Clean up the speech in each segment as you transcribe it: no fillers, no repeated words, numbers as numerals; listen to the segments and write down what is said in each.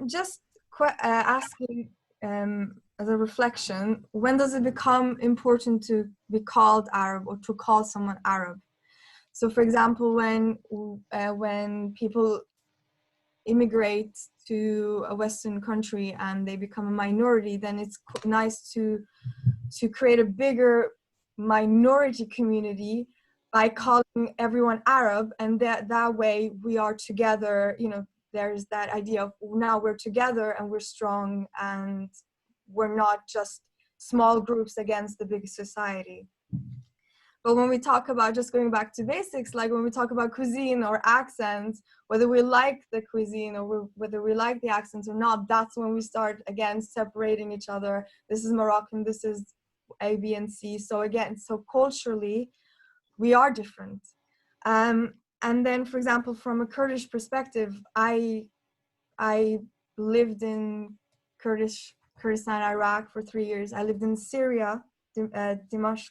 Just asking as a reflection, when does it become important to be called Arab or to call someone Arab? So, for example, when people immigrate to a Western country and they become a minority, then it's nice to create a bigger minority community by calling everyone Arab, and that way we are together. You know, there's that idea of now we're together and we're strong and we're not just small groups against the big society. But when we talk about, just going back to basics, like when we talk about cuisine or accents, whether we like the cuisine or whether we like the accents or not, that's when we start again separating each other. This is Moroccan, this is A, B, and C. So again, so culturally, we are different. And then, for example, from a Kurdish perspective, I lived in Kurdistan, Iraq for 3 years. I lived in Syria, Dimashq,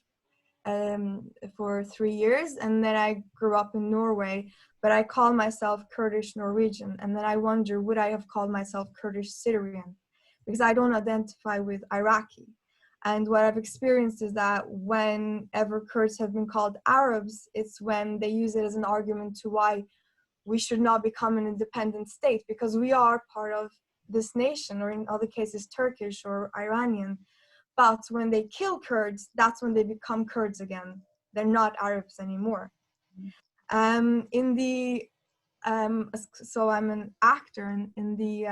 for 3 years, and then I grew up in Norway, but I call myself Kurdish Norwegian. And then I wonder, would I have called myself Kurdish Syrian? Because I don't identify with Iraqi. And what I've experienced is that whenever Kurds have been called Arabs, it's when they use it as an argument to why we should not become an independent state, because we are part of this nation, or in other cases Turkish or Iranian. But when they kill Kurds, that's when they become Kurds again. They're not Arabs anymore. In the so I'm an actor in the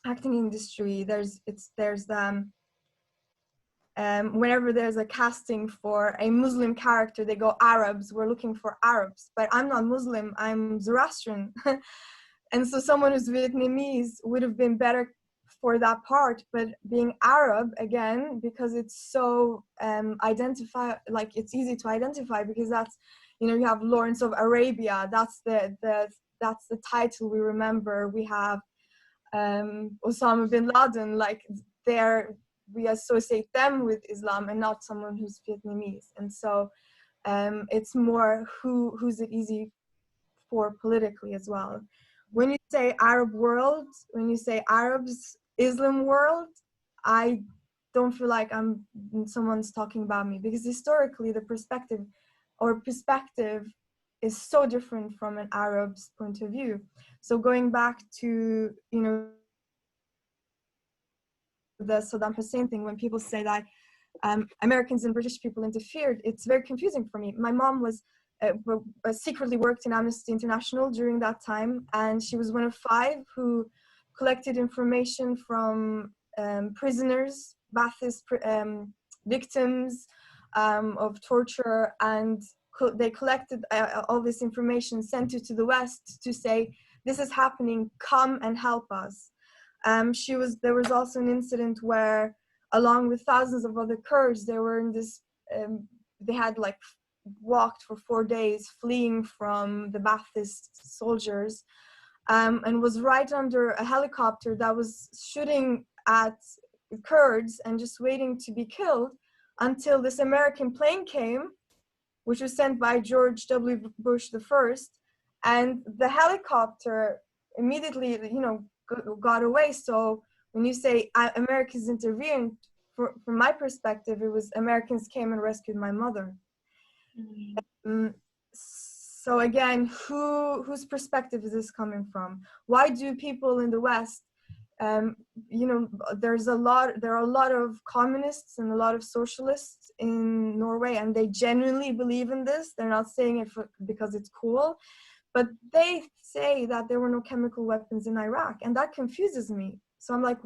acting industry. Whenever there's a casting for a Muslim character, they go Arabs. We're looking for Arabs, but I'm not Muslim. I'm Zoroastrian, and so someone who's Vietnamese would have been better for that part. But being Arab, again, because it's so like it's easy to identify, because that's, you know, you have Lawrence of Arabia. That's the title we remember. We have Osama bin Laden. Like we associate them with Islam and not someone who's Vietnamese. And so it's more who's it easy for politically as well. When you say Arab world, when you say Arabs, Islam world, I don't feel like someone's talking about me, because historically the perspective is so different from an Arab's point of view. So going back to, you know, the Saddam Hussein thing, when people say that Americans and British people interfered, it's very confusing for me. My mom was secretly worked in Amnesty International during that time, and she was one of 5 who collected information from prisoners, Ba'athist victims of torture, and they collected all this information, sent it to the West to say, this is happening, come and help us. There was also an incident where, along with thousands of other Kurds, they were in this, they had like walked for 4 days fleeing from the Ba'athist soldiers, and was right under a helicopter that was shooting at Kurds and just waiting to be killed, until this American plane came, which was sent by George W. Bush the first, and the helicopter immediately, you know, got away. So when you say Americans intervened, from my perspective, it was Americans came and rescued my mother. So again, whose perspective is this coming from? Why do people in the West, you know, there are a lot of communists and a lot of socialists in Norway, and they genuinely believe in this. They're not saying it because it's cool, but they say that there were no chemical weapons in Iraq, and that confuses me. So I'm like,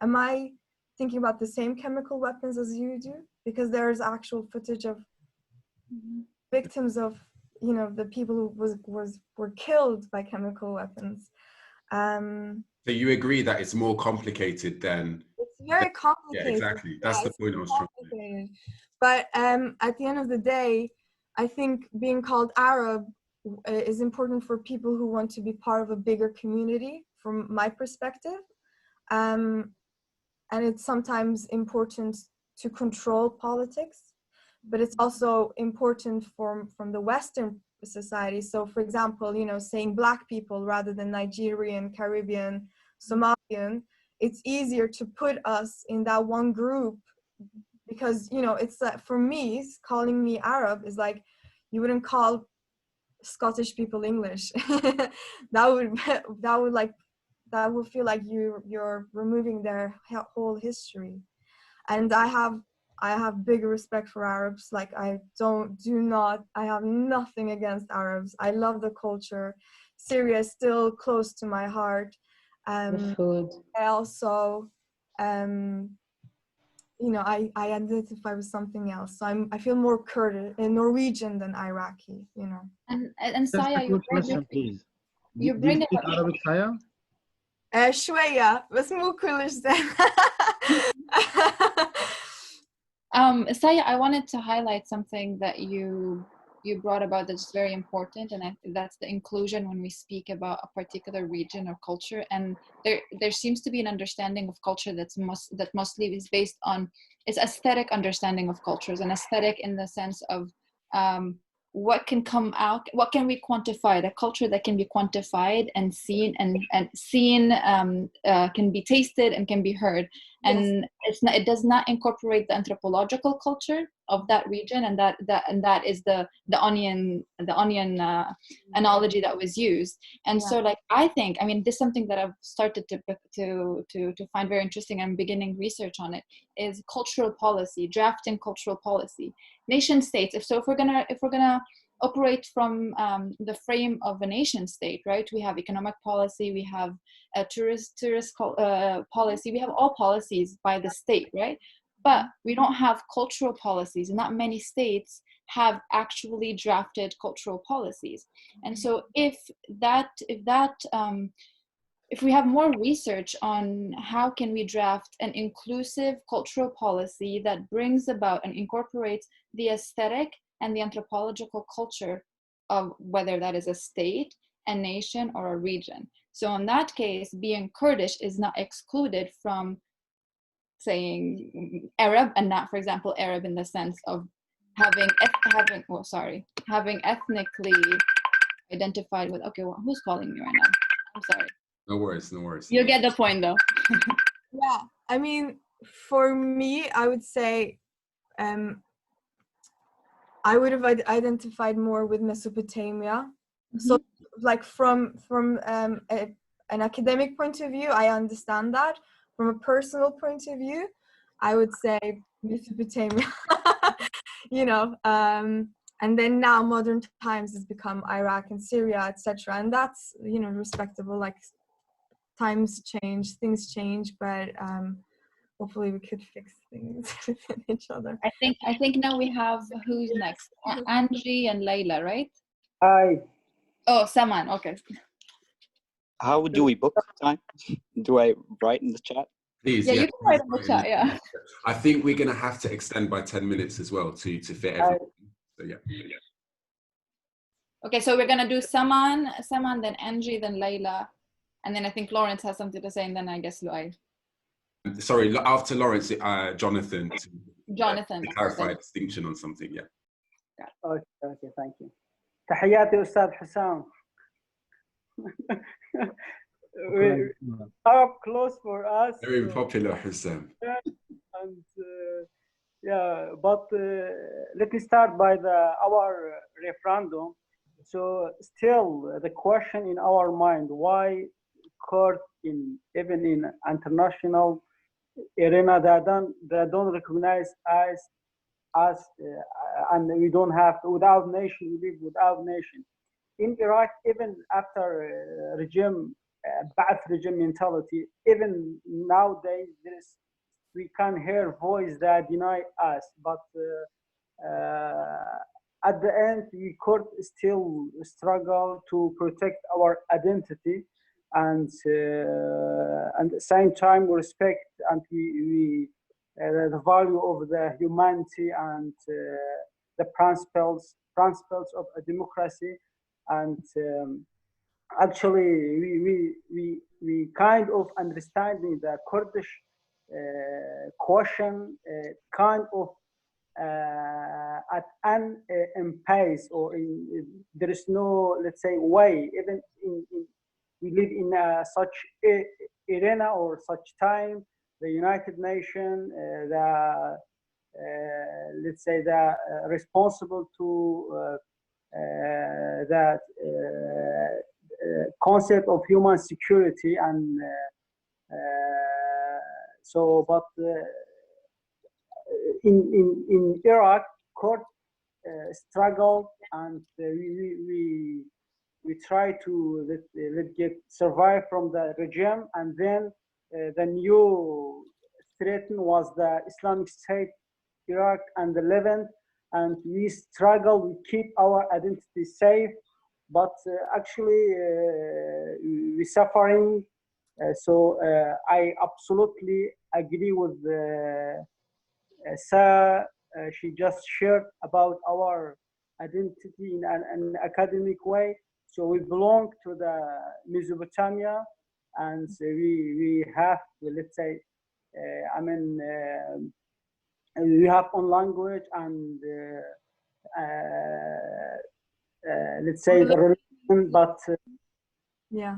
am I thinking about the same chemical weapons as you do? Because there's actual footage of victims of, you know, the people who were killed by chemical weapons. So you agree that it's more complicated than... It's very complicated. Yeah, exactly. That's the point I was trying to make. But at the end of the day, I think being called Arab is important for people who want to be part of a bigger community, from my perspective. And it's sometimes important to control politics, but it's also important from the Western society. So for example, you know, saying black people rather than Nigerian, Caribbean, Somalian, it's easier to put us in that one group because, you know, it's like, for me, calling me Arab is like, you wouldn't call Scottish people English. that would that would feel like you're removing their whole history. And I have big respect for Arabs. Like I have nothing against Arabs. I love the culture. Syria is still close to my heart. The food. I also you know, I identify with something else. So I feel more Kurdish, Norwegian than Iraqi, you know. And Just a Saya, quick question, please. you Do you bring it speak up. Arabic, Saya? شوية بس مو كلش زين. Saya, I wanted to highlight something that you brought about that's very important, and that's the inclusion when we speak about a particular region or culture. And there seems to be an understanding of culture that mostly is based on is aesthetic understanding of cultures, and aesthetic in the sense of what can come out, what can we quantify, the culture that can be quantified and seen, and seen can be tasted and can be heard. And yes. It does not incorporate the anthropological culture of that region, and that is the onion analogy that was used. And so, like, I think, I mean, this is something that I've started to find very interesting. I'm beginning research on it. Is cultural policy, drafting cultural policy, nation states. If we're gonna operate from the frame of a nation state, right? We have economic policy, we have a tourist policy, we have all policies by the state, right? But we don't have cultural policies. Not many states have actually drafted cultural policies. And so if we have more research on how can we draft an inclusive cultural policy that brings about and incorporates the aesthetic and the anthropological culture of whether that is a state, a nation, or a region. So in that case, being Kurdish is not excluded from saying Arab, and not, for example, Arab in the sense of having ethnically identified with. Okay, well, who's calling me right now? I'm sorry. No worries. You'll get the point, though. Yeah, I mean, for me, I would say I would have identified more with Mesopotamia. Mm-hmm. So, like from an academic point of view, I understand that. From a personal point of view, I would say Mesopotamia. You know, and then now modern times has become Iraq and Syria, etc. And that's, you know, respectable. Like times change, things change, but hopefully we could fix things within each other. I think now we have who's next? Angie and Layla, right? Hi. Oh, Saman. Okay. How do we book time? Do I write in the chat? Please, you can write in the chat. Yeah. I think we're gonna have to extend by 10 minutes as well to fit everything. So yeah. Okay, so we're gonna do Saman, then Angie, then Layla, and then I think Lawrence has something to say, and then I guess Luay. Sorry, after Lawrence, Jonathan. Jonathan. To clarify a distinction on something, yeah. Okay, thank you. تحياتي أستاذ حسام. Arab close for us. Very popular, Hussam. And but let me start by our referendum. So still the question in our mind, why court even in international arena they don't recognize us as and we don't have without nation, we live without nation. In Iraq, even after regime Ba'ath regime mentality, even nowadays we can hear voice that deny us, but at the end we could still struggle to protect our identity, and at the same time we respect and we the value of the humanity and the principles of a democracy. And actually we kind of understanding the Kurdish question kind of at an pace, or there is no, let's say, way. Even we live in such arena or such time. The United Nations, let's say, the responsible to that concept of human security, and so, but in Iraq, court struggled, and we try to let get survive from the regime, and then the new threat was the Islamic State, Iraq and the Levant, and we struggle. We keep our identity safe, but actually we're suffering. So I absolutely agree with Sa. She just shared about our identity in an academic way. So we belong to the Mesopotamia, and we have, let's say, I mean, we have own language, and let's say the religion, but yeah,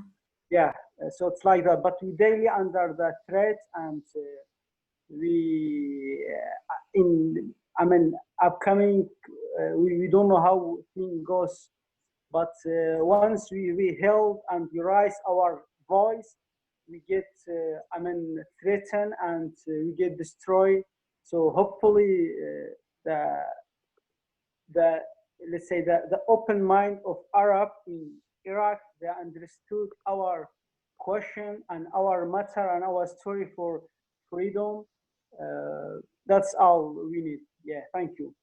yeah. So it's like that. But we daily under the threat, and we in, I mean, upcoming. We don't know how thing goes, but once we held and we raise our voice, we get, I mean, threatened, and we get destroyed. So hopefully the let's say the open mind of Arab in Iraq, they understood our question and our matter and our story for freedom. That's all we need. Yeah, thank you.